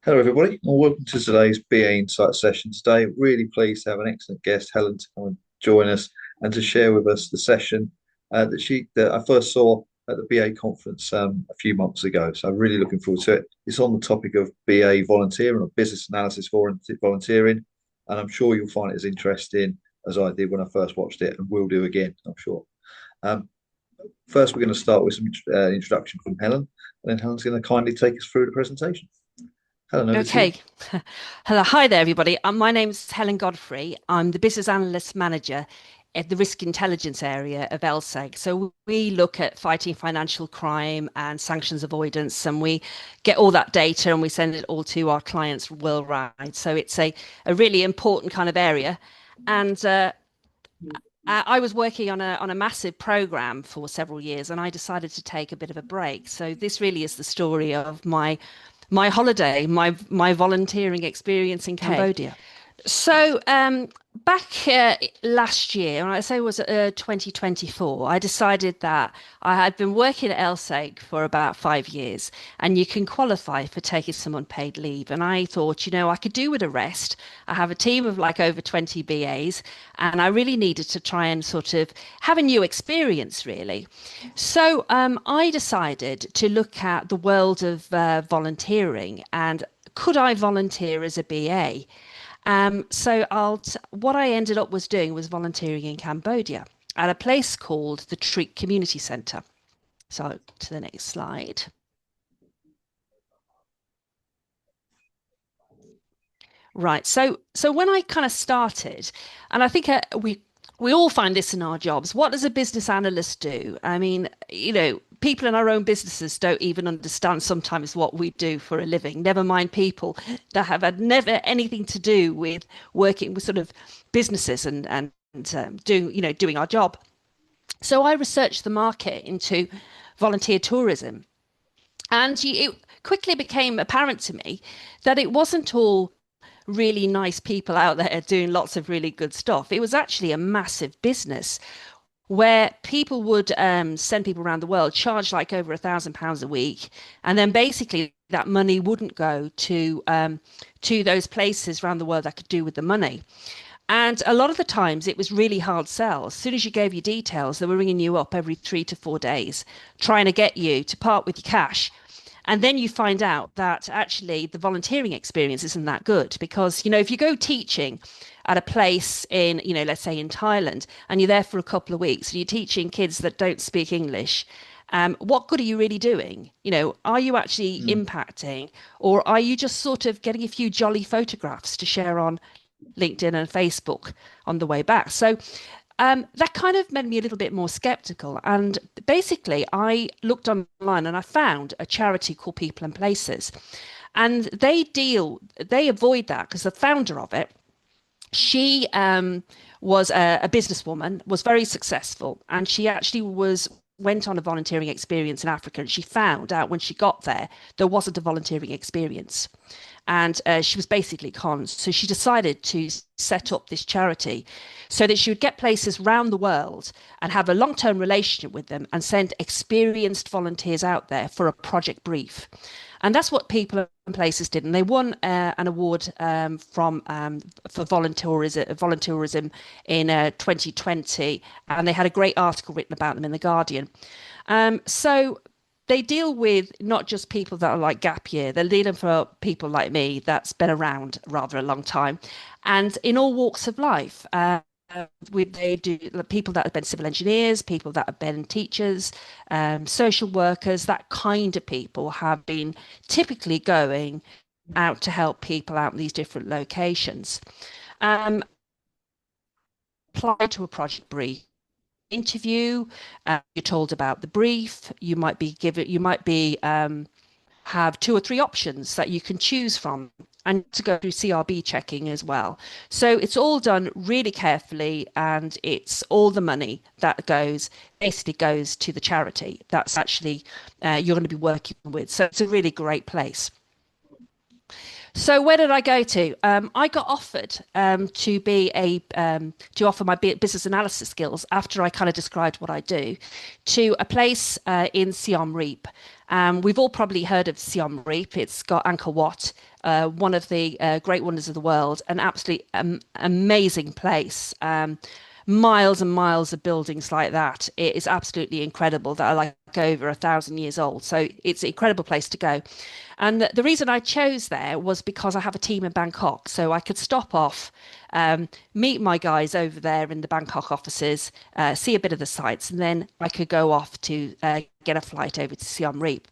Hello, everybody, and welcome to today's BAInsights session. Today, really pleased to have an excellent guest, Helen, to come and join us and to share with us the session that I first saw at the BA conference a few months ago. So I'm really looking forward to it. It's on the topic of BA volunteering or business analysis for volunteering, and I'm sure you'll find it as interesting as I did when I first watched it, and will do again, I'm sure. Um, First, we're going to start with some introduction from Helen, and then Helen's going to kindly take us through the presentation. Helen, over to you. Okay. Hello. Hi there, everybody. My name's Helen Godfrey. I'm the Business Analyst Manager at the Risk Intelligence area of LSEG. So we look at fighting financial crime and sanctions avoidance, and we get all that data and we send it all to our clients worldwide. So it's a really important kind of area. And I was working on a massive program for several years, and I decided to take a bit of a break. So this really is the story of my holiday, my volunteering experience in Okay. Cambodia. So back last year, and I say it was 2024, I decided that I had been working at LSEG for about 5 years, and you can qualify for taking some unpaid leave. And I thought, I could do with a rest. I have a team of like over 20 BAs, and I really needed to try and sort of have a new experience, really. So I decided to look at the world of volunteering and could I volunteer as a BA? What I ended up was doing was volunteering in Cambodia at a place called the Treat Community Centre. So to the next slide. Right. So when I kind of started, and I think we all find this in our jobs. What does a business analyst do? I mean, people in our own businesses don't even understand sometimes what we do for a living. Never mind people that have had never anything to do with working with sort of businesses and doing our job. So I researched the market into volunteer tourism, and it quickly became apparent to me that it wasn't all really nice people out there doing lots of really good stuff. It was actually a massive business where people would send people around the world, charge like over £1,000 a week, and then basically that money wouldn't go to those places around the world that could do with the money. And a lot of the times it was really hard sell. As soon as you gave your details, they were ringing you up every 3 to 4 days, trying to get you to part with your cash. And then you find out that actually the volunteering experience isn't that good because, if you go teaching at a place in, let's say in Thailand, and you're there for a couple of weeks and you're teaching kids that don't speak English, what good are you really doing? Are you actually Mm. impacting, or are you just sort of getting a few jolly photographs to share on LinkedIn and Facebook on the way back? So that kind of made me a little bit more skeptical. And basically, I looked online and I found a charity called People and Places. And they avoid that because the founder of it, she was a businesswoman, was very successful, and she actually went on a volunteering experience in Africa, and she found out when she got there there wasn't a volunteering experience, and she was basically conned. So she decided to set up this charity so that she would get places around the world and have a long-term relationship with them and send experienced volunteers out there for a project brief. And that's what People and Places did. And they won an award for voluntourism in 2020. And they had a great article written about them in The Guardian. So they deal with not just people that are like gap year, they're dealing for people like me that's been around rather a long time and in all walks of life. They do people that have been civil engineers, people that have been teachers, social workers, that kind of people have been typically going out to help people out in these different locations. Um, Apply to a project brief interview. You're told about the brief. You might be have 2 or 3 options that you can choose from and to go through CRB checking as well. So it's all done really carefully and it's all the money that basically goes to the charity that's actually you're going to be working with. So it's a really great place. So where did I go to? I got offered to offer my business analysis skills after I kind of described what I do to a place in Siem Reap. We've all probably heard of Siem Reap. It's got Angkor Wat, one of the great wonders of the world, an absolutely amazing place. Miles and miles of buildings like that. It is absolutely incredible that are like over 1,000 years old. So it's an incredible place to go. And the reason I chose there was because I have a team in Bangkok. So I could stop off, meet my guys over there in the Bangkok offices, see a bit of the sights, and then I could go off to get a flight over to Siem Reap.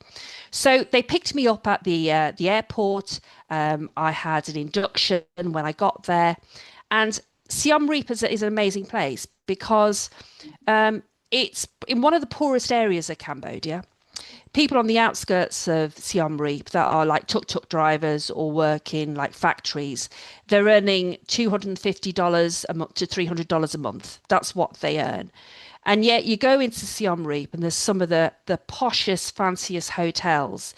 So they picked me up at the airport. I had an induction when I got there. And Siem Reap is an amazing place because it's in one of the poorest areas of Cambodia. People on the outskirts of Siem Reap that are like tuk-tuk drivers or work in like factories, they're earning $250 a month to $300 a month. That's what they earn. And yet you go into Siem Reap and there's some of the poshest, fanciest hotels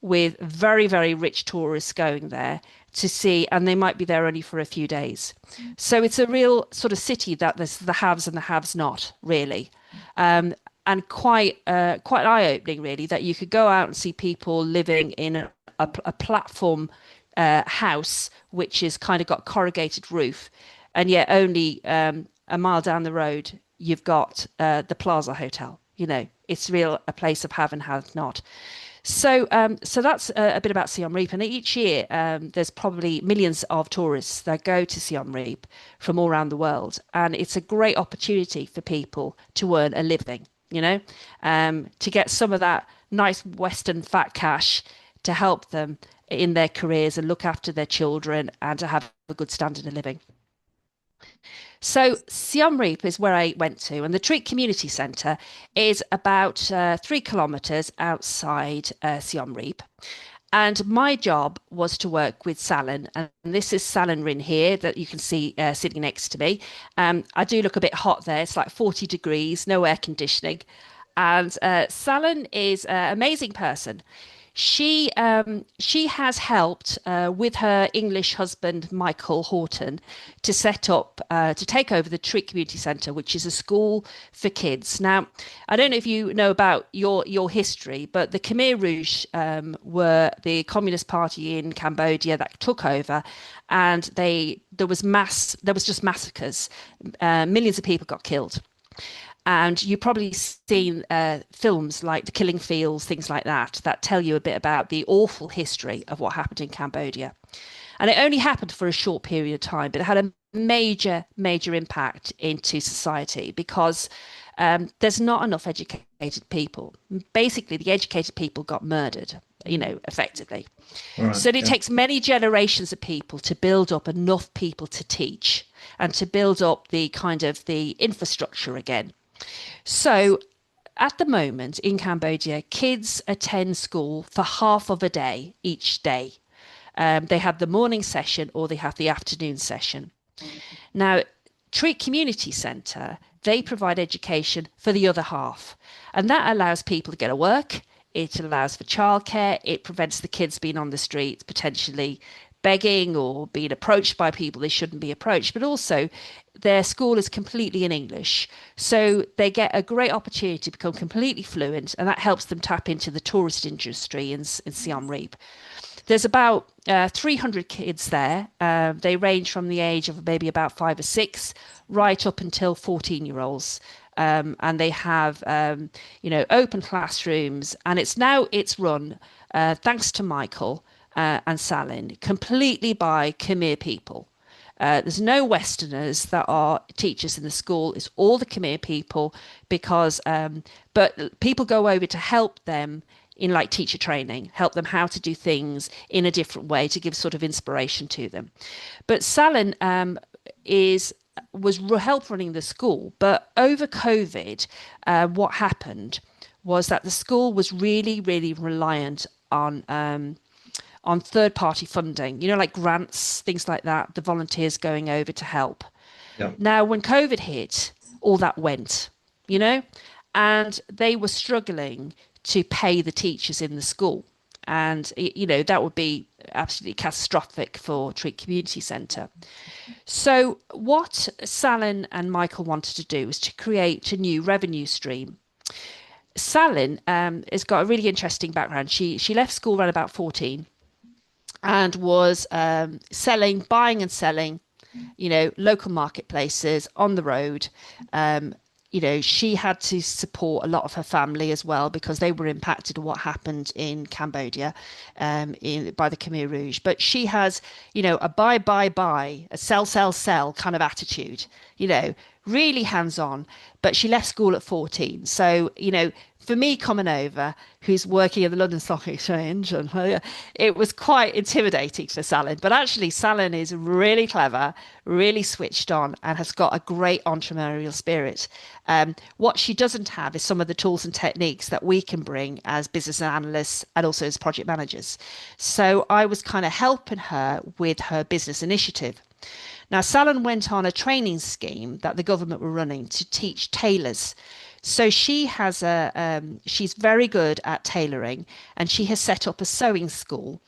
with very, very rich tourists going there to see, and they might be there only for a few days. So it's a real sort of city that there's the haves and the haves not, really. And quite eye-opening, really, that you could go out and see people living in a platform house, which is kind of got corrugated roof, and yet only a mile down the road, you've got the Plaza Hotel. You know, it's real a place of have and have not. So that's a bit about Siem Reap. And each year, there's probably millions of tourists that go to Siem Reap from all around the world. And it's a great opportunity for people to earn a living, you know, to get some of that nice Western fat cash to help them in their careers and look after their children and to have a good standard of living. So Siem Reap is where I went to, and the Treat Community Centre is about 3 kilometres outside Siem Reap. And my job was to work with Salin, and this is Salin Rin here that you can see sitting next to me. I do look a bit hot there. It's like 40 degrees, no air conditioning. And Salin is an amazing person. She has helped with her English husband Michael Horton to set up to take over the Treat Community Centre, which is a school for kids. Now, I don't know if you know about your history, but the Khmer Rouge were the Communist Party in Cambodia that took over, and there was just massacres. Millions of people got killed. And you've probably seen films like The Killing Fields, things like that, that tell you a bit about the awful history of what happened in Cambodia. And it only happened for a short period of time, but it had a major, major impact into society because there's not enough educated people. Basically, the educated people got murdered, you know, effectively. Right, So it yeah. takes many generations of people to build up enough people to teach and to build up the kind of the infrastructure again. So at the moment in Cambodia, kids attend school for half of a day each day. They have the morning session or they have the afternoon session. Now, Treat Community Centre, they provide education for the other half. And that allows people to get to work. It allows for childcare. It prevents the kids being on the streets, potentially begging or being approached by people they shouldn't be approached. But also, their school is completely in English. So they get a great opportunity to become completely fluent. And that helps them tap into the tourist industry in Siem Reap. There's about 300 kids there. They range from the age of maybe about 5 or 6 right up until 14-year-olds. And they have, open classrooms. And it's run, thanks to Michael and Salin, completely by Khmer people. There's no Westerners that are teachers in the school. It's all the Khmer people but people go over to help them in like teacher training, help them how to do things in a different way to give sort of inspiration to them. But Salin was help running the school, but over COVID, what happened was that the school was really, really reliant on third-party funding, like grants, things like that, the volunteers going over to help. Yeah. Now, when COVID hit, all that went, and they were struggling to pay the teachers in the school. And, that would be absolutely catastrophic for Treat Community Centre. So what Salin and Michael wanted to do was to create a new revenue stream. Salin has got a really interesting background. She left school around about 14 and was buying and selling, local marketplaces on the road. Um, she had to support a lot of her family as well because they were impacted by what happened in Cambodia by the Khmer Rouge. But she has, a buy, a sell kind of attitude, really hands on. But she left school at 14. So, for me coming over, who's working at the London Stock Exchange, and it was quite intimidating for Salin. But actually, Salin is really clever, really switched on, and has got a great entrepreneurial spirit. What she doesn't have is some of the tools and techniques that we can bring as business analysts and also as project managers. So I was kind of helping her with her business initiative. Now, Salon went on a training scheme that the government were running to teach tailors. So she's very good at tailoring, and she has set up a sewing school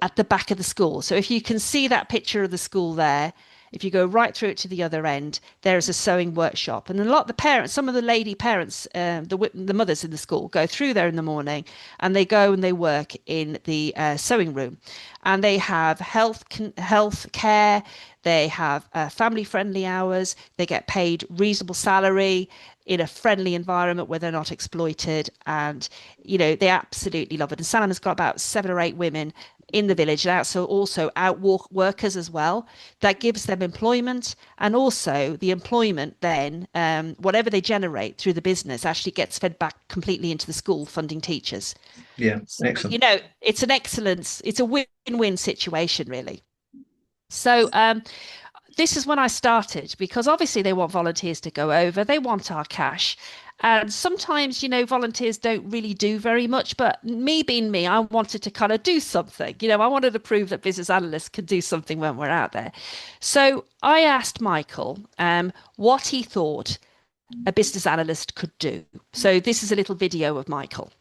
at the back of the school. So if you can see that picture of the school there, if you go right through it to the other end, there is a sewing workshop. And a lot of the parents, some of the lady parents, the mothers in the school go through there in the morning, and they go and they work in the sewing room. And they have health care, they have family friendly hours, they get paid reasonable salary in a friendly environment where they're not exploited. And, they absolutely love it. And Salem has got about 7 or 8 women in the village, and also out workers as well. That gives them employment, and also the employment then, whatever they generate through the business actually gets fed back completely into the school, funding teachers. Yeah, So, excellent. it's a win-win situation, really. So this is when I started, because obviously they want volunteers to go over, they want our cash. And sometimes, volunteers don't really do very much. But me being me, I wanted to kind of do something. I wanted to prove that business analysts could do something when we're out there. So I asked Michael what he thought a business analyst could do. So this is a little video of Michael.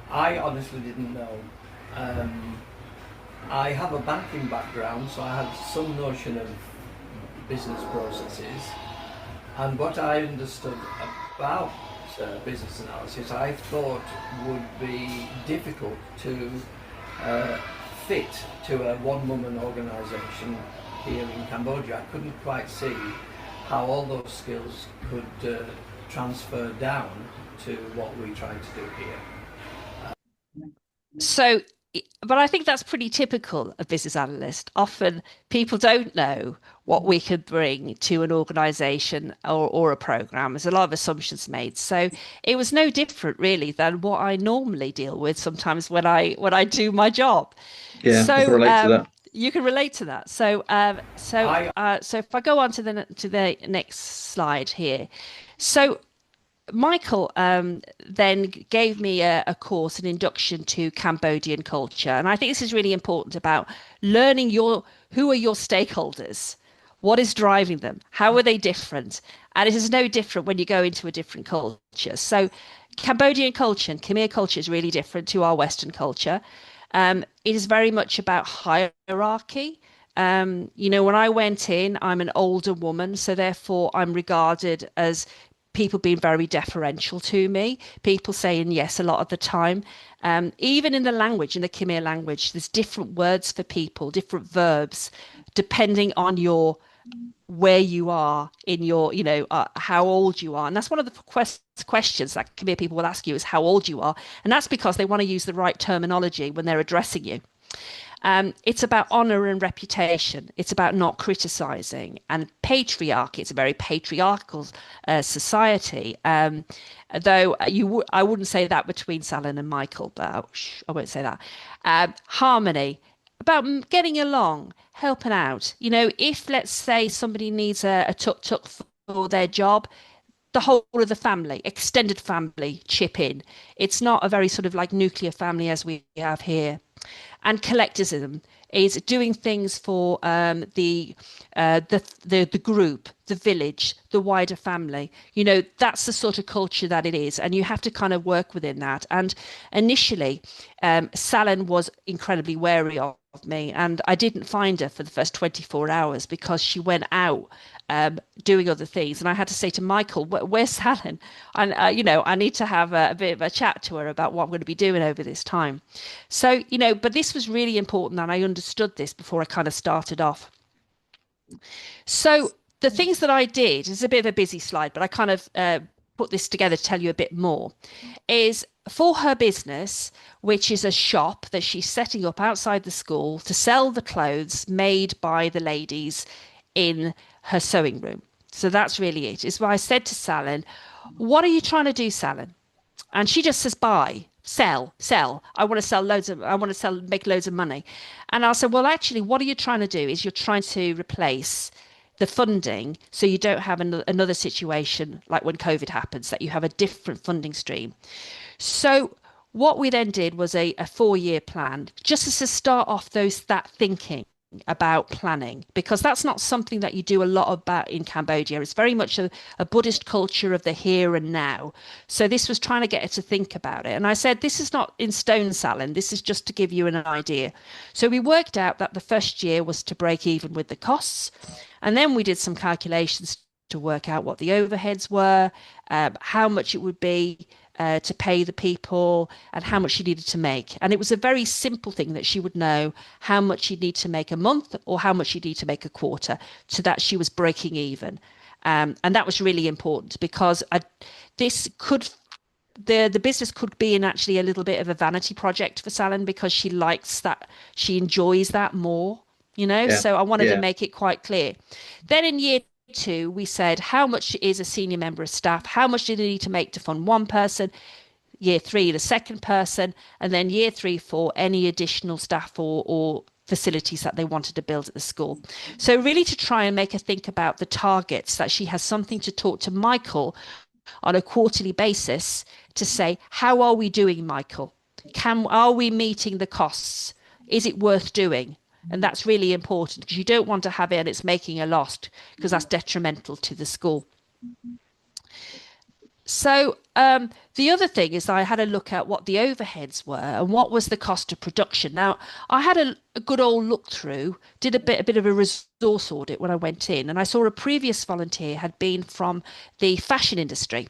I honestly didn't know. I have a banking background, so I had some notion of business processes. And what I understood about business analysis, I thought would be difficult to fit to a one-woman organisation here in Cambodia. I couldn't quite see how all those skills could transfer down to what we try to do here. So, but I think that's pretty typical of business analysts. Often people don't know what we could bring to an organization or a program. There's a lot of assumptions made. So it was no different really than what I normally deal with sometimes when I do my job. Yeah, So I can relate to that. you can relate to that. So so if I go on to the next slide here. So Michael then gave me a course, an induction to Cambodian culture. And I think this is really important about learning who are your stakeholders? What is driving them? How are they different? And it is no different when you go into a different culture. So Cambodian culture and Khmer culture is really different to our Western culture. It is very much about hierarchy. When I went in, I'm an older woman, so therefore I'm regarded as people being very deferential to me, people saying yes a lot of the time. Even in the language, in the Khmer language, there's different words for people, different verbs, depending on where you are in your, how old you are. And that's one of the questions that Khmer people will ask you is how old you are. And that's because they want to use the right terminology when they're addressing you. It's about honor and reputation. It's about not criticizing and patriarchy. It's a very patriarchal society. Though I wouldn't say that between Salin and Michael, but I won't say that. Harmony, about getting along, helping out. If let's say somebody needs a tuk-tuk for their job, the whole of the family, extended family, chip in. It's not a very sort of like nuclear family as we have here. And collectivism is doing things for the group, the village, the wider family. That's the sort of culture that it is, and you have to kind of work within that. And initially, Salin was incredibly wary of me, and I didn't find her for the first 24 hours because she went out doing other things, and I had to say to Michael, where's Helen? And I need to have a bit of a chat to her about what I'm going to be doing over this time. So but this was really important, and I understood this before I kind of started off. So the things that I did is a bit of a busy slide, but I kind of put this together to tell you a bit more, is for her business, which is a shop that she's setting up outside the school to sell the clothes made by the ladies in her sewing room. So that's really it. It's why I said to Salen, what are you trying to do, Salen? And she just says, buy, sell. I want to make loads of money. And I said, well, actually, what are you trying to do is you're trying to replace the funding so you don't have another situation like when COVID happens, that you have a different funding stream. So what we then did was a 4-year plan, just as to start off that thinking about planning, because that's not something that you do a lot about in Cambodia. It's very much a Buddhist culture of the here and now. So this was trying to get her to think about it. And I said, this is not in stone, Salen. This is just to give you an idea. So we worked out that the first year was to break even with the costs. And then we did some calculations to work out what the overheads were, how much it would be to pay the people, and how much she needed to make. And it was a very simple thing that she would know how much she'd need to make a month or how much she'd need to make a quarter, so that she was breaking even. And that was really important, because the business could be in actually a little bit of a vanity project for Salen, because she likes that, she enjoys that more, so I wanted to make it quite clear. Then in year 2, we said, how much is a senior member of staff? How much do they need to make to fund one person? Year 3, the second person, and then year 3, 4, any additional staff or facilities that they wanted to build at the school. So really to try and make her think about the targets, that she has something to talk to Michael on a quarterly basis to say, how are we doing, Michael? Are we meeting the costs? Is it worth doing? And that's really important, because you don't want to have it and it's making a loss, because that's detrimental to the school. So the other thing is I had a look at what the overheads were and what was the cost of production. Now, I had a good old look through, did a bit of a resource audit when I went in, and I saw a previous volunteer had been from the fashion industry,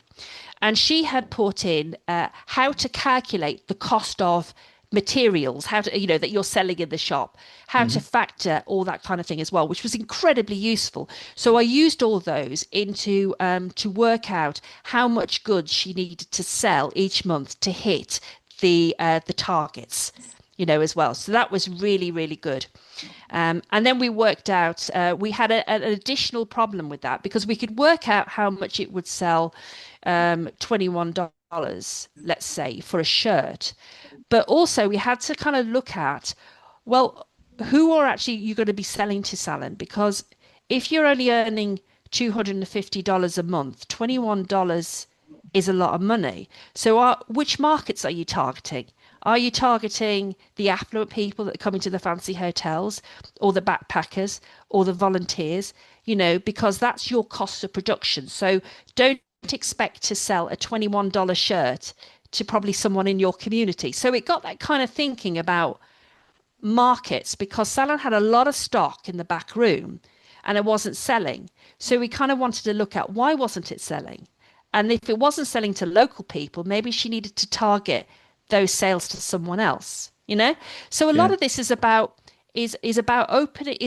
and she had put in how to calculate the cost of materials, how to, that you're selling in the shop, how to factor all that kind of thing as well, which was incredibly useful. So I used all those into to work out how much goods she needed to sell each month to hit the targets, as well. So that was really, really good. And then we worked out, we had an additional problem with that, because we could work out how much it would sell, $21, let's say, for a shirt. But also we had to kind of look at, well, who are actually you going to be selling to, Salen? Because if you're only earning $250 a month, $21 is a lot of money. So which markets are you targeting? Are you targeting the affluent people that are coming to the fancy hotels, or the backpackers, or the volunteers? Because that's your cost of production. So don't expect to sell a $21 shirt to probably someone in your community. So it got that kind of thinking about markets, because Salen had a lot of stock in the back room and it wasn't selling. So we kind of wanted to look at, why wasn't it selling? And if it wasn't selling to local people, maybe she needed to target those sales to someone else, So a lot of this is about is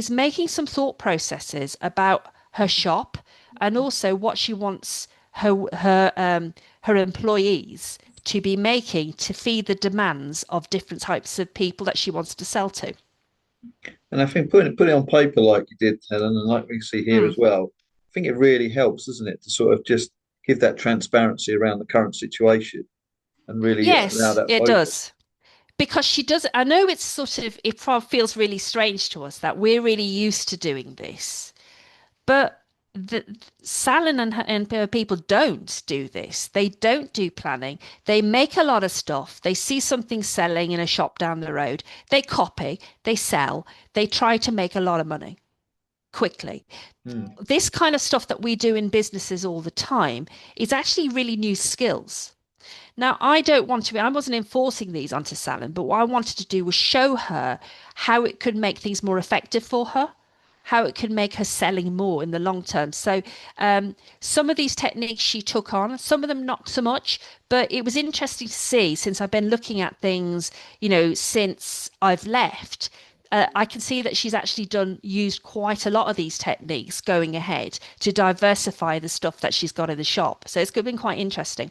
making some thought processes about her shop, and also what she wants her employees to be making to feed the demands of different types of people that she wants to sell to. And I think putting it on paper like you did, Helen, and like we see here as well, I think it really helps, doesn't it, to sort of just give that transparency around the current situation and really allow that it focus. Does. Because she does, I know it feels really strange to us that we're really used to doing this, but Salen and her people don't do this. They don't do planning. They make a lot of stuff. They see something selling in a shop down the road. They copy, they sell, they try to make a lot of money quickly. This kind of stuff that we do in businesses all the time is actually really new skills. Now, I wasn't enforcing these onto Salon, but what I wanted to do was show her how it could make things more effective for her, how it could make her selling more in the long term. So some of these techniques she took on, some of them not so much, but it was interesting to see, since I've been looking at things, since I've left. I can see that she's actually used quite a lot of these techniques going ahead to diversify the stuff that she's got in the shop. So it's been quite interesting.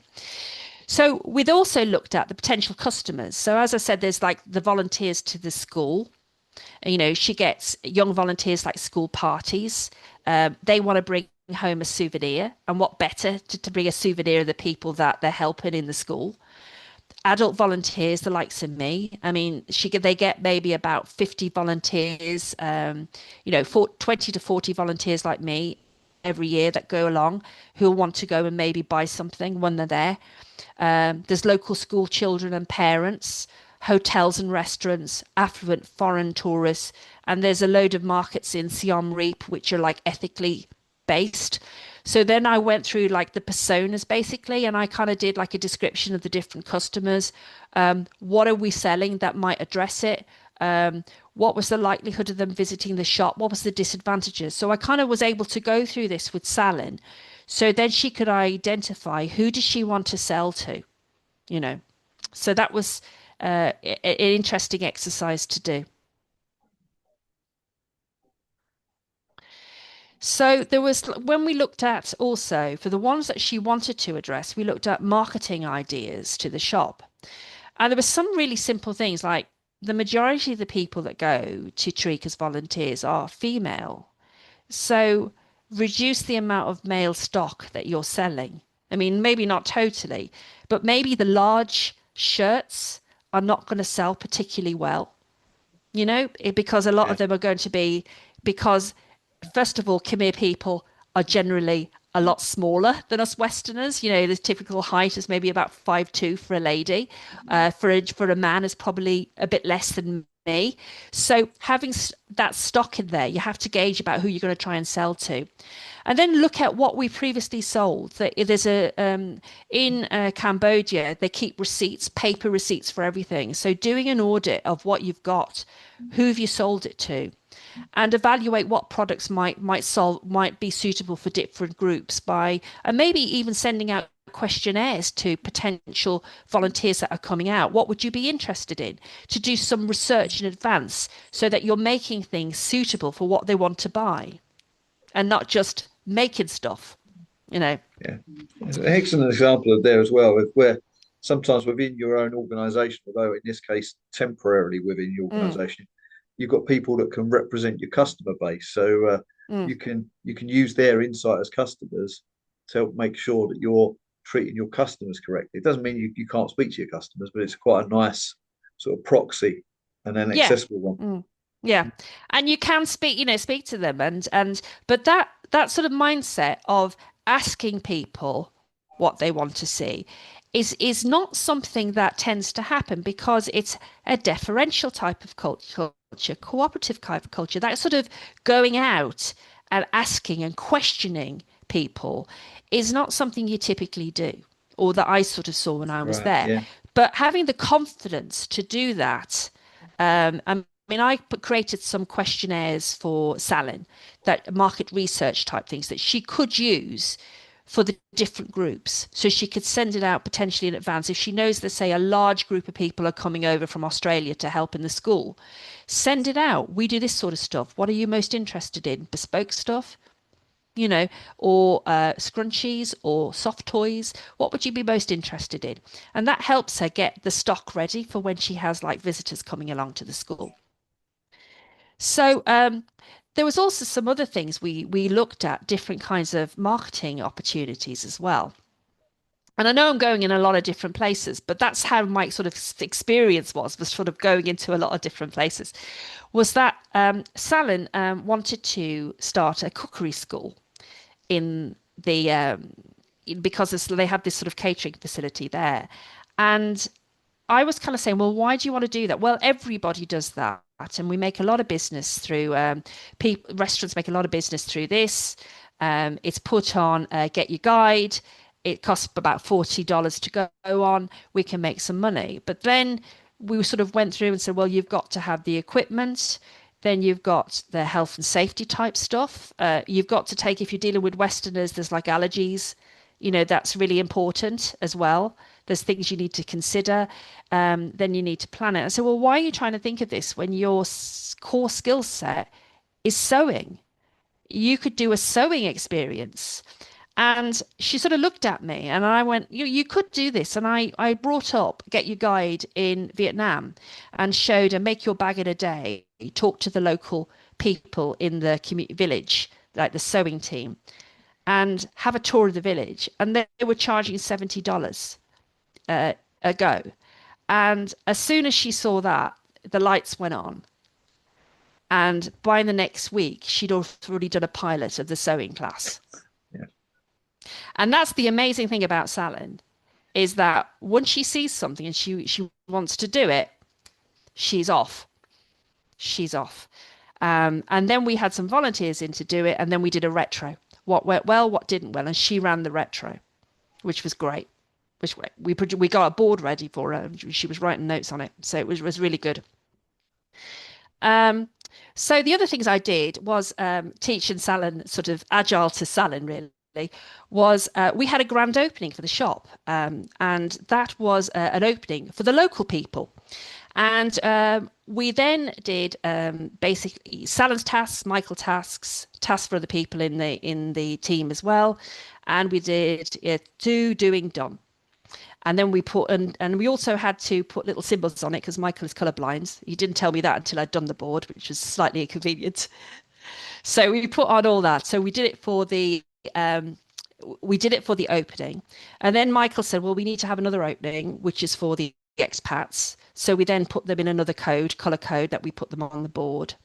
So we'd also looked at the potential customers. So as I said, there's like the volunteers to the school. She gets young volunteers like school parties. They want to bring home a souvenir, and what better to bring a souvenir of the people that they're helping in the school. Adult volunteers, the likes of me. I mean, they get maybe about 50 volunteers, 20 to 40 volunteers like me every year that go along who'll want to go and maybe buy something when they're there. There's local school children and parents, hotels and restaurants, affluent foreign tourists, and there's a load of markets in Siem Reap which are like ethically based. So then I went through like the personas basically, and I kind of did like a description of the different customers. What are we selling that might address it? What was the likelihood of them visiting the shop? What was the disadvantages? So I kind of was able to go through this with Salin. So then she could identify who does she want to sell to, So that was an interesting exercise to do. So there was, when we looked at also, for the ones that she wanted to address, we looked at marketing ideas to the shop. And there were some really simple things, like the majority of the people that go to Treek as volunteers are female. So reduce the amount of male stock that you're selling. I mean, maybe not totally, but maybe the large shirts are not going to sell particularly well, because a lot of them are going to be, because first of all, Khmer people are generally a lot smaller than us Westerners. The typical height is maybe about 5'2" for a lady. For a man is probably a bit less than me. So having that stock in there, you have to gauge about who you're going to try and sell to. And then look at what we previously sold. There's in Cambodia, they keep receipts, paper receipts for everything. So doing an audit of what you've got, who have you sold it to, and evaluate what products might be suitable for different groups and maybe even sending out questionnaires to potential volunteers that are coming out. What would you be interested in? To do some research in advance so that you're making things suitable for what they want to buy and not just making stuff, Yeah. It's an excellent example of there as well, where sometimes within your own organisation, although in this case temporarily within your organisation, you've got people that can represent your customer base. So you can use their insight as customers to help make sure that you're treating your customers correctly. It doesn't mean you can't speak to your customers, but it's quite a nice sort of proxy and an accessible one. Yeah. And you can speak to them but that sort of mindset of asking people what they want to see is not something that tends to happen, because it's a deferential type of culture, cooperative type of culture. That sort of going out and asking and questioning people is not something you typically do, or that I sort of saw when I was there. Yeah. But having the confidence to do that, I created some questionnaires for Salin, that market research type things that she could use for the different groups. So she could send it out potentially in advance. If she knows that, say, a large group of people are coming over from Australia to help in the school, send it out. We do this sort of stuff. What are you most interested in? Bespoke stuff? Or scrunchies or soft toys. What would you be most interested in? And that helps her get the stock ready for when she has like visitors coming along to the school. So there was also some other things. We looked at different kinds of marketing opportunities as well. And I know I'm going in a lot of different places, but that's how my sort of experience was sort of going into a lot of different places, was that Salin wanted to start a cookery school in the because they have this sort of catering facility there. And I was kind of saying, well, why do you want to do that? Well, everybody does that. And we make a lot of business through restaurants make a lot of business through this. It's put on Get Your Guide. it costs about $40 to go on. We can make some money. But then we sort of went through and said, well, you've got to have the equipment. Then you've got the health and safety type stuff. You've got to take, if you're dealing with Westerners, there's like allergies, that's really important as well. There's things you need to consider. Then you need to plan it. I said, well, why are you trying to think of this when your core skill set is sewing? You could do a sewing experience. And she sort of looked at me and I went, you could do this. And I brought up Get Your Guide in Vietnam and showed her make your bag in a day, talk to the local people in the community village, like the sewing team, and have a tour of the village. And they were charging $70 a go. And as soon as she saw that, the lights went on. And by the next week, she'd already done a pilot of the sewing class. And that's the amazing thing about Salin, is that once she sees something and she wants to do it, she's off. She's off. And then we had some volunteers in to do it, and then we did a retro. What went well, what didn't well, and she ran the retro, which was great. We got a board ready for her, and she was writing notes on it, so it was really good. So the other things I did was teaching Salin, sort of agile to Salin, really. Was we had a grand opening for the shop, and that was an opening for the local people. And we then did basically Salin's tasks, Michael tasks for the people in the team as well, and we did doing, done. And then we put and we also had to put little symbols on it because Michael is colourblind. He didn't tell me that until I'd done the board, which was slightly inconvenient. So we put on all that. So we did it for the opening, and then Michael said, well, we need to have another opening which is for the expats, so we then put them in another color code that we put them on the board,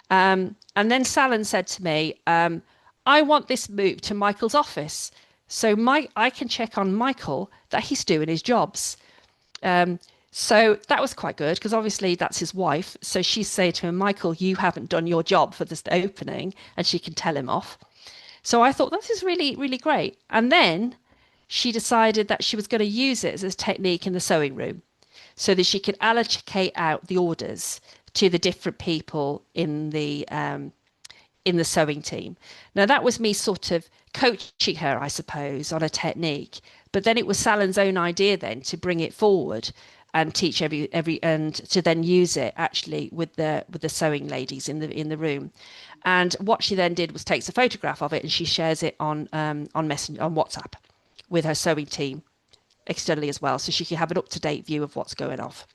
and then Salin said to me, I want this moved to Michael's office so I can check on Michael that he's doing his jobs. So that was quite good because obviously that's his wife, so she's saying to him, Michael, you haven't done your job for this opening, and she can tell him off. So I thought this is really, really great. And then she decided that she was going to use it as a technique in the sewing room so that she could allocate out the orders to the different people in the sewing team. Now, that was me sort of coaching her, I suppose, on a technique. But then it was Salin's own idea then to bring it forward and teach every and to then use it actually with the sewing ladies in the room. And what she then did was takes a photograph of it and she shares it on Messenger, on WhatsApp with her sewing team externally as well, so she can have an up-to-date view of what's going off.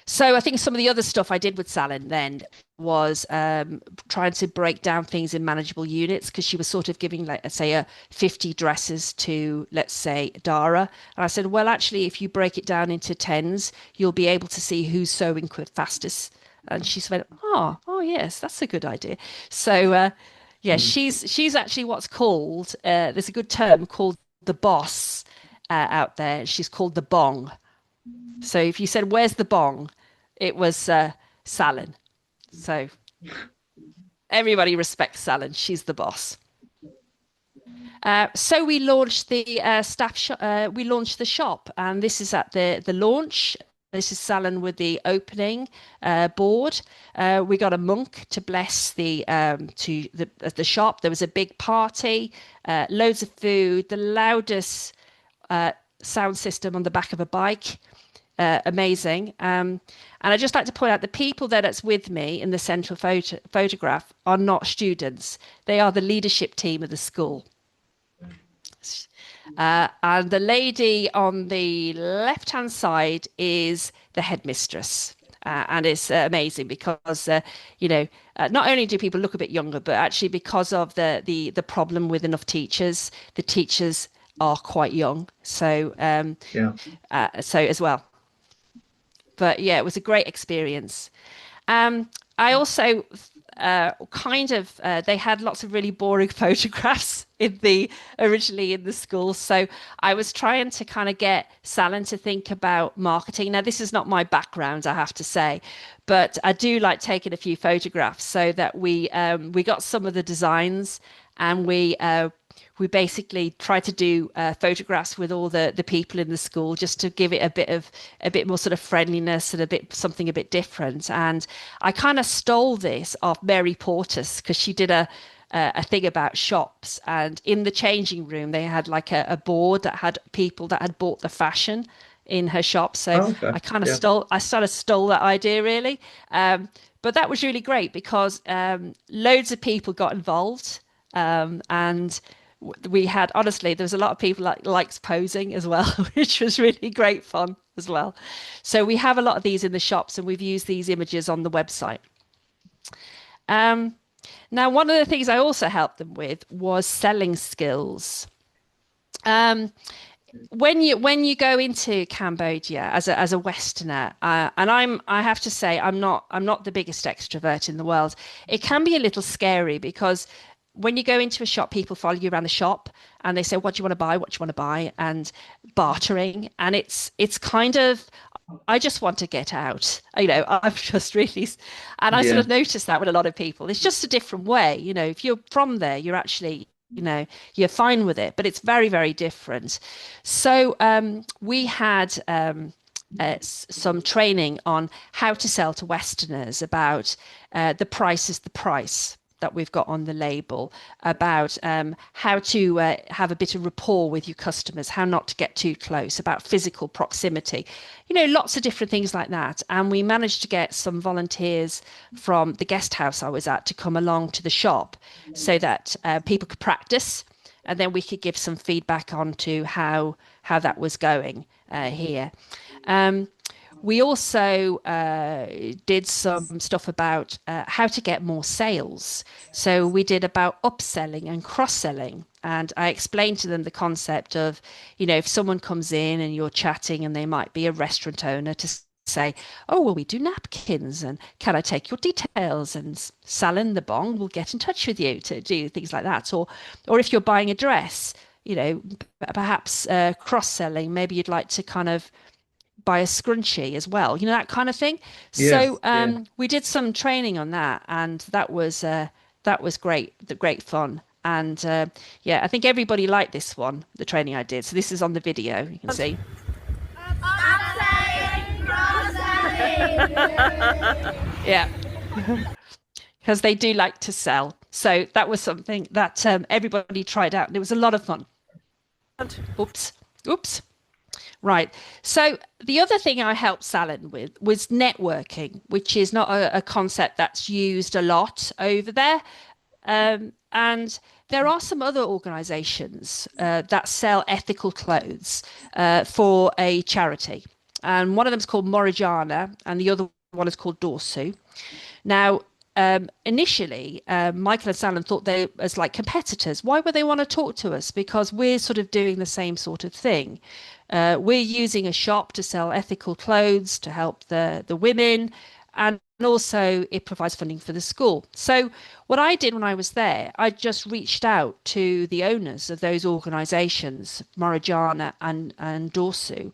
So I think some of the other stuff I did with Salin then was trying to break down things in manageable units, because she was sort of giving, like, let's say, 50 dresses to, let's say, Dara. And I said, well, actually, if you break it down into tens, you'll be able to see who's sewing fastest. And she said, oh, yes, that's a good idea. So, she's actually what's called, there's a good term called the boss out there. She's called the bong. So if you said, where's the bong? It was Salin. So everybody respects Salin. She's the boss. So we launched the staff shop. We launched the shop, and this is at the launch. This is Salin with the opening board. We got a monk to bless the shop. There was a big party, loads of food, the loudest sound system on the back of a bike. Amazing. And I'd just like to point out the people that's with me in the central photograph are not students. They are the leadership team of the school. And the lady on the left-hand side is the headmistress. And it's amazing because, not only do people look a bit younger, but actually because of the problem with enough teachers, the teachers are quite young. So, so as well. But yeah, it was a great experience. I also they had lots of really boring photographs originally in the school. So I was trying to kind of get Salin to think about marketing. Now, this is not my background, I have to say, but I do like taking a few photographs so that we got some of the designs, and we we basically tried to do photographs with all the people in the school just to give it a bit more sort of friendliness and something a bit different. And I kind of stole this off Mary Portas because she did a thing about shops, and in the changing room they had like a board that had people that had bought the fashion in her shop. So Okay. I sort of stole that idea really. But that was really great because loads of people got involved, and we had, honestly, there was a lot of people likes posing as well, which was really great fun as well. So we have a lot of these in the shops, and we've used these images on the website. Now, one of the things I also helped them with was selling skills. When you go into Cambodia as a Westerner, and I have to say I'm not the biggest extrovert in the world. It can be a little scary because when you go into a shop, people follow you around the shop and they say, "What do you want to buy? What do you want to buy?" And bartering, and it's kind of, I just want to get out. I've just really, and I sort of noticed that with a lot of people. It's just a different way. If you're from there, you're actually, you're fine with it, but it's very, very different. So we had some training on how to sell to Westerners about the price is the price that we've got on the label, about how to have a bit of rapport with your customers, how not to get too close, about physical proximity, lots of different things like that. And we managed to get some volunteers from the guest house I was at to come along to the shop so that people could practice, and then we could give some feedback on to how that was going here. We also did some stuff about how to get more sales. So we did about upselling and cross-selling. And I explained to them the concept of, if someone comes in and you're chatting and they might be a restaurant owner, to say, "Oh, well, we do napkins, and can I take your details?" And Salin the Bong will get in touch with you to do things like that. Or if you're buying a dress, perhaps cross-selling, maybe you'd like to kind of buy a scrunchie as well, that kind of thing. So we did some training on that, and that was great, great fun. And I think everybody liked this one, the training I did. So this is on the video, you can see. Yeah, because they do like to sell. So that was something that everybody tried out, and it was a lot of fun. Oops. Right. So the other thing I helped Salin with was networking, which is not a concept that's used a lot over there. And there are some other organizations that sell ethical clothes for a charity. And one of them is called Morijana, and the other one is called Dorsu. Now, initially, Michael and Salin thought they as like competitors. Why would they want to talk to us? Because we're sort of doing the same sort of thing. We're using a shop to sell ethical clothes to help the women, and also it provides funding for the school. So what I did when I was there, I just reached out to the owners of those organizations, Morijana and Dorsu,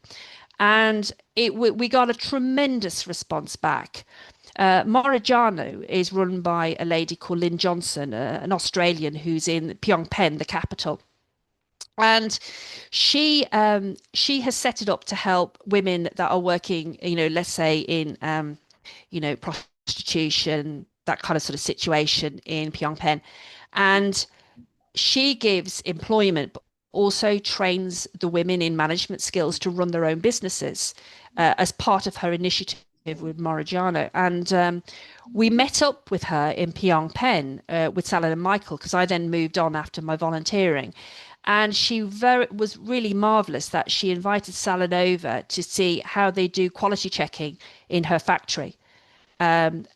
and we got a tremendous response back. Morijana is run by a lady called Lynn Johnson, an Australian who's in Phnom Penh, the capital. And she has set it up to help women that are working, let's say in, prostitution, that kind of sort of situation in Phnom Penh. And she gives employment, but also trains the women in management skills to run their own businesses as part of her initiative with Morijana. And we met up with her in Phnom Penh with Salin and Michael, because I then moved on after my volunteering. And she was really marvelous that she invited Salin over to see how they do quality checking in her factory, and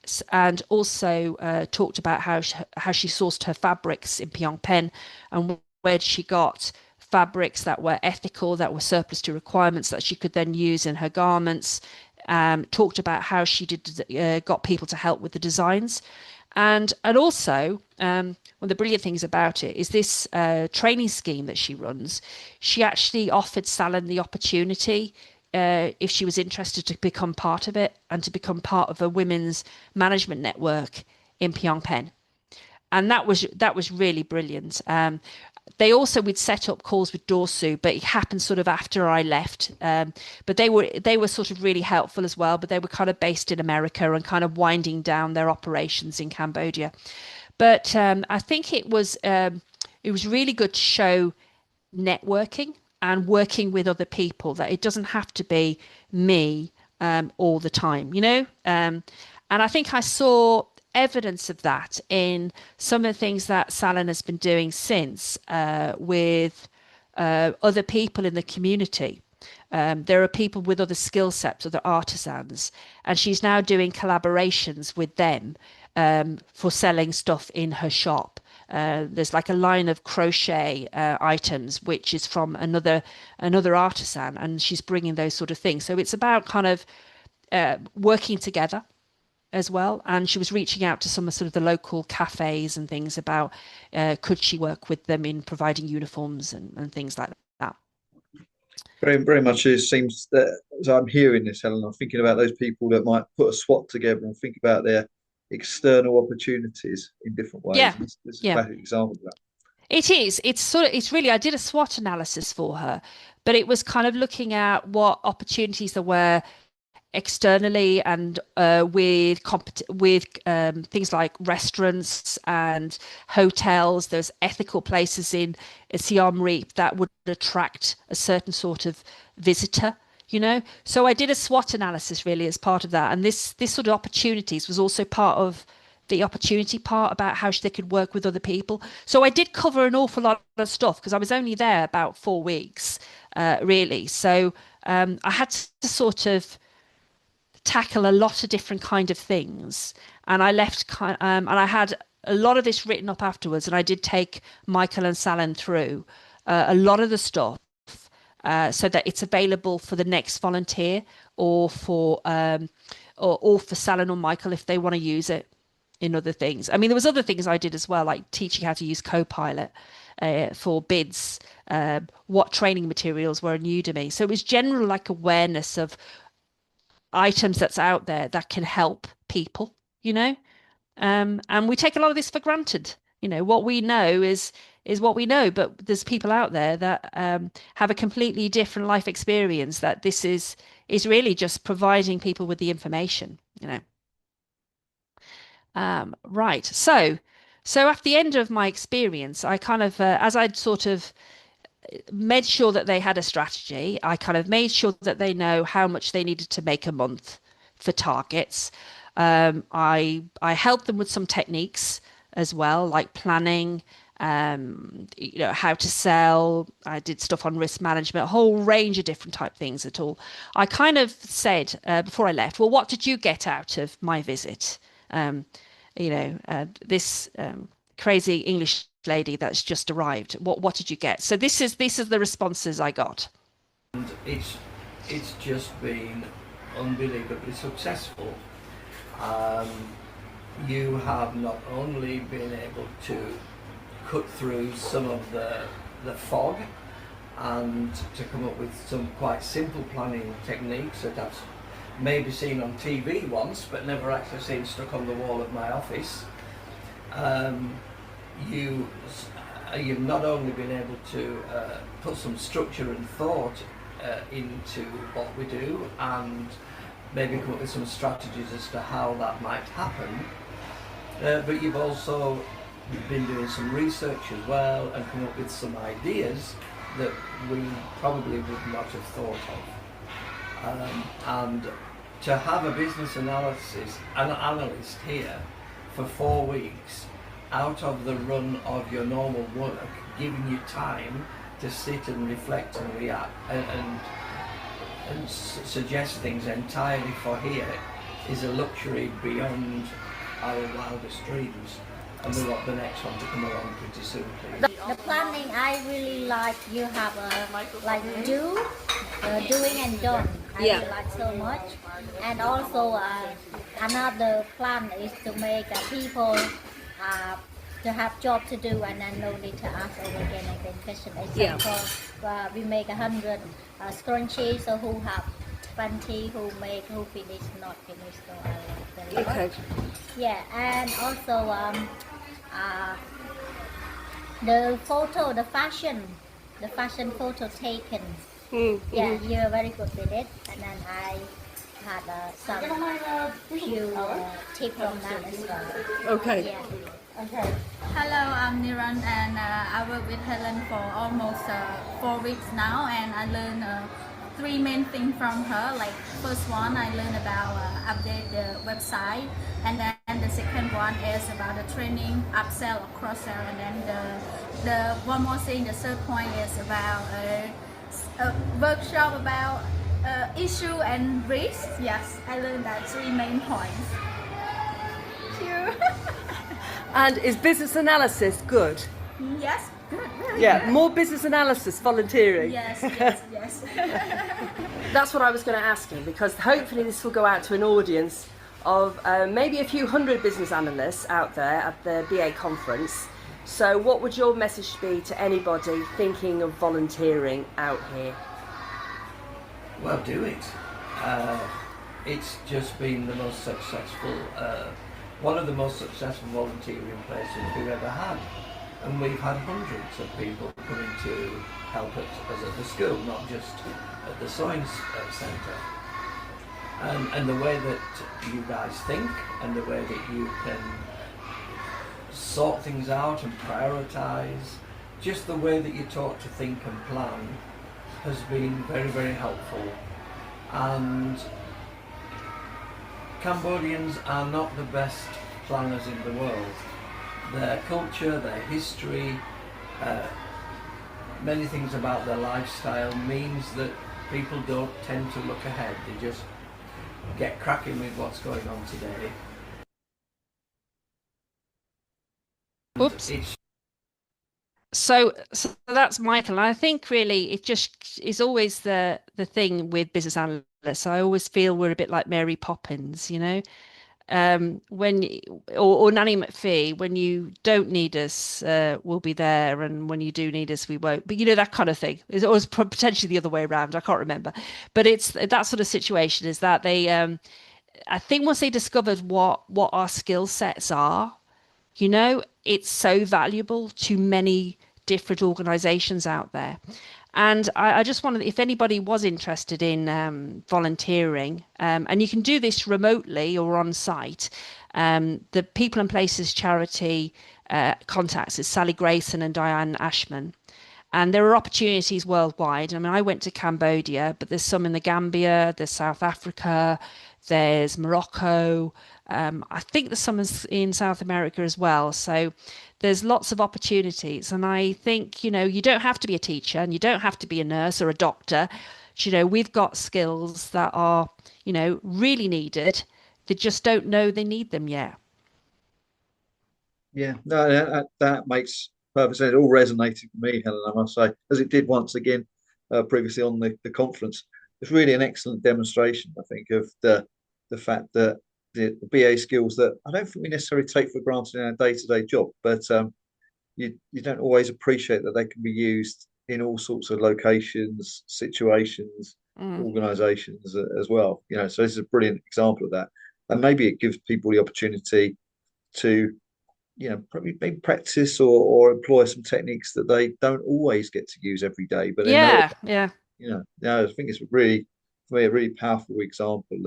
also talked about how she sourced her fabrics in Phnom Penh and where she got fabrics that were ethical, that were surplus to requirements, that she could then use in her garments. Talked about how she got people to help with the designs. And also, one of the brilliant things about it is this training scheme that she runs. She actually offered Salin the opportunity, if she was interested, to become part of it and to become part of a women's management network in Phnom Penh. And that was really brilliant. they also would set up calls with Dorsu, but it happened sort of after I left. But they were sort of really helpful as well. But they were kind of based in America and kind of winding down their operations in Cambodia. But I think it was really good to show networking and working with other people, that it doesn't have to be me all the time, you know. And I think I saw evidence of that in some of the things that Salon has been doing since with other people in the community. There are people with other skill sets, other artisans, and she's now doing collaborations with them for selling stuff in her shop. There's like a line of crochet items, which is from another artisan, and she's bringing those sort of things. So it's about kind of working together as well. And she was reaching out to some of sort of the local cafes and things about could she work with them in providing uniforms and things like that. Very, very much. It seems that as I'm hearing this, Helen, I'm thinking about those people that might put a SWOT together and think about their external opportunities in different ways. Yeah. This is a classic example of that. It is. It's really, I did a SWOT analysis for her, but it was kind of looking at what opportunities there were externally and with things like restaurants and hotels. There's ethical places in Siem Reap that would attract a certain sort of visitor, you know. So I did a SWOT analysis really as part of that, and this sort of opportunities was also part of the opportunity part about how they could work with other people. So I did cover an awful lot of stuff because I was only there about 4 weeks, really. So I had to sort of tackle a lot of different kind of things, and I left and I had a lot of this written up afterwards, and I did take Michael and Salon through a lot of the stuff so that it's available for the next volunteer or for Salon or Michael if they want to use it in other things. I mean, there was other things I did as well, like teaching how to use Copilot for bids, what training materials were new to me. So it was general like awareness of items that's out there that can help people, you know. And we take a lot of this for granted. You know, what we know is what we know, but there's people out there that have a completely different life experience, that this is really just providing people with the information, you know. Right. So at the end of my experience, I kind of, as I'd sort of made sure that they had a strategy, I kind of made sure that they know how much they needed to make a month for targets. I helped them with some techniques as well, like planning, you know, how to sell. I did stuff on risk management, a whole range of different type things at all. I kind of said before I left, well, what did you get out of my visit? You know, this crazy English lady that's just arrived. What did you get? So this is the responses I got. And it's just been unbelievably successful. You have not only been able to cut through some of the fog and to come up with some quite simple planning techniques that I've maybe seen on TV once, but never actually seen stuck on the wall of my office. You've not only been able to put some structure and thought into what we do, and maybe come up with some strategies as to how that might happen, but you've also been doing some research as well and come up with some ideas that we probably would not have thought of. And to have a business analysis, an analyst here for 4 weeks out of the run of your normal work, giving you time to sit and reflect and react and suggest things entirely for here is a luxury beyond our wildest dreams. And we want the next one to come along pretty soon, please. The planning, I really like. You have like doing and done. I really like so much. And also another plan is to make people to have job to do, and then no need to ask over again and then question. Example, we make 100 scrunchies, so who have 20, who finish, not finish. So I like very much. Yeah, and also the photo, the fashion photo taken. Yeah, you're very good with it. And then I had some few tips from that as well. Okay. Yeah. Okay. Hello, I'm Niran, and I work with Helen for almost 4 weeks now, and I learned 3 main things from her. Like first one, I learned about update the website, and then the second one is about the training, upsell or cross sell, and then the one more thing, the third point is about a workshop about issue and risk. Yes, I learned that 3 main points. Thank you. And is business analysis good? Yes, good. Very Yeah, good. more business analysis volunteering. Yes. That's what I was going to ask you, because hopefully this will go out to an audience of maybe a few hundred business analysts out there at the BA conference. So what would your message be to anybody thinking of volunteering out here? Well, do it. It's just been the most successful, one of the most successful volunteering places we've ever had. And we've had hundreds of people coming to help us at the school, not just at the science centre. And the way that you guys think and the way that you can sort things out and prioritise, just the way that you taught to think and plan has been very, very helpful. And Cambodians are not the best planners in the world. Their culture, their history, many things about their lifestyle means that people don't tend to look ahead. They just get cracking with what's going on today. Oops. So that's Michael. I think really it just is always the thing with business analysts. I always feel we're a bit like Mary Poppins, you know. When or Nanny McPhee, when you don't need us, we'll be there, and when you do need us, we won't. But you know, that kind of thing. It's always potentially the other way around. I can't remember, but it's that sort of situation. Is that they? I think once they discovered what our skill sets are, you know, it's so valuable to many different organizations out there. And I just wanted, if anybody was interested in volunteering, and you can do this remotely or on site, the People and Places charity contacts is Sally Grayson and Diane Ashman. And there are opportunities worldwide. I mean, I went to Cambodia, but there's some in the Gambia, there's South Africa, there's Morocco. I think there's some in South America as well. So there's lots of opportunities. And I think, you know, you don't have to be a teacher and you don't have to be a nurse or a doctor. You know, we've got skills that are, you know, really needed. They just don't know they need them yet. Yeah, no, that makes perfect sense. It all resonated with me, Helen, I must say, as it did once again previously on the conference. It's really an excellent demonstration, I think, of the fact that the BA skills that I don't think we necessarily take for granted in our day-to-day job, but you don't always appreciate that they can be used in all sorts of locations, situations, organisations as well. You know, so this is a brilliant example of that, and maybe it gives people the opportunity to, you know, probably maybe practice or employ some techniques that they don't always get to use every day. But they know, you know, I think it's really, for me, a really powerful example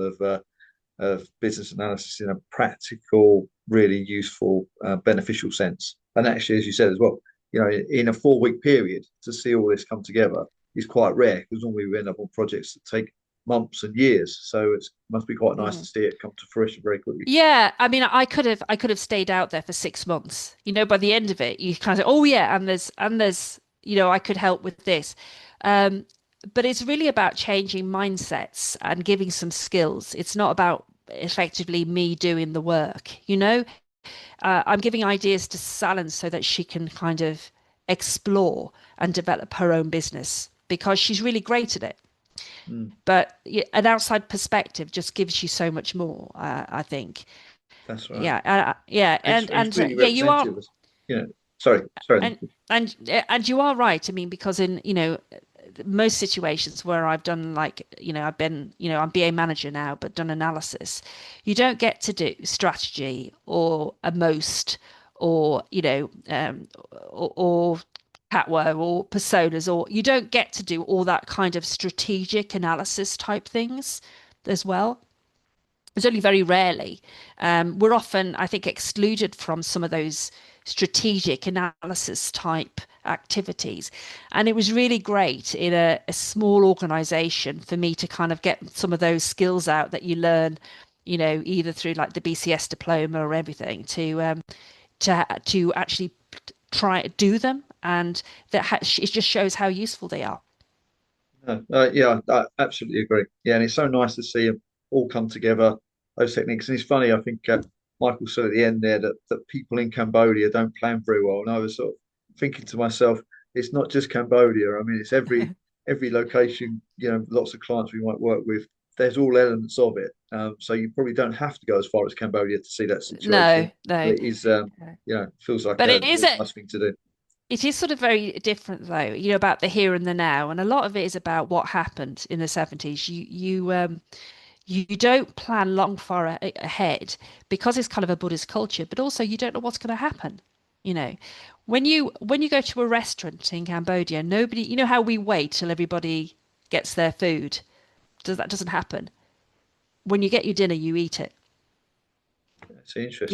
of business analysis in a practical, really useful, beneficial sense. And actually, as you said as well, you know, in a 4-week period to see all this come together is quite rare, because normally we end up on projects that take months and years. So it must be quite nice to see it come to fruition very quickly. Yeah, I mean, I could have stayed out there for 6 months. You know, by the end of it, you kind of, oh yeah, and there's, you know, I could help with this. But it's really about changing mindsets and giving some skills. It's not about effectively me doing the work, you know. I'm giving ideas to Salen so that she can kind of explore and develop her own business, because she's really great at it. But an outside perspective just gives you so much more, I think. That's right. Yeah, and yeah, you are. You know, sorry. And you are right. I mean, because in, you know, most situations where I've done, like, you know, I've been, you know, I'm BA manager now, but done analysis, you don't get to do strategy or a most or or catware or personas, or you don't get to do all that kind of strategic analysis type things as well. It's only very rarely. We're often, I think, excluded from some of those strategic analysis type activities. And it was really great in a small organization for me to kind of get some of those skills out that you learn, either through like the BCS diploma or everything, to actually try do them, and it just shows how useful they are. Yeah, I absolutely agree. Yeah, and it's so nice to see them all come together, those techniques. And it's funny, I think Michael said at the end there that people in Cambodia don't plan very well. And I was sort of thinking to myself, it's not just Cambodia. I mean, it's every location, lots of clients we might work with. There's all elements of it. So you probably don't have to go as far as Cambodia to see that situation. No. But it is, feels like but a it is really nice thing to do. It is sort of very different though, about the here and the now, and a lot of it is about what happened in the 70s. You don't plan long far ahead because it's kind of a Buddhist culture, but also you don't know what's going to happen. When you go to a restaurant in Cambodia, nobody, how we wait till everybody gets their food. That doesn't happen. When you get your dinner, you eat it. It's interesting.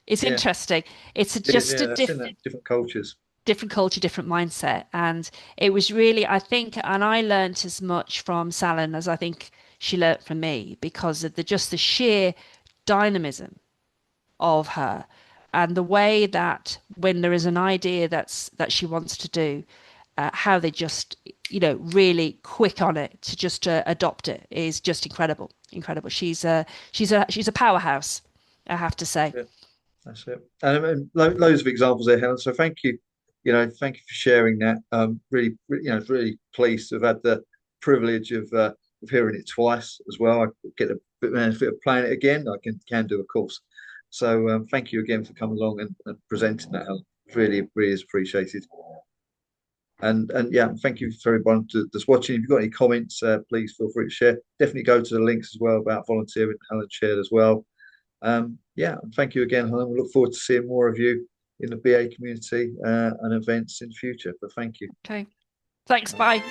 It's interesting. It's just a different cultures. Different culture, different mindset. And it was really, I think, and I learned as much from Salen as I think she learnt from me, because of the sheer dynamism of her, and the way that when there is an idea that she wants to do, how they just, really quick on it to just adopt it is just incredible. She's a powerhouse, I have to say. Yeah, that's it. And loads of examples there, Helen. So thank you. Thank you for sharing that. Really, really pleased to have had the privilege of hearing it twice as well. I get a bit of benefit of playing it again. I can do, of course. So thank you again for coming along and presenting that, Helen. Really, really is appreciated. And yeah, thank you for everyone that's watching. If you've got any comments, please feel free to share. Definitely go to the links as well about volunteering. Helen shared as well. Yeah, thank you again, Helen. We look forward to seeing more of you in the BA community and events in the future. But thank you. Okay. Thanks. Bye.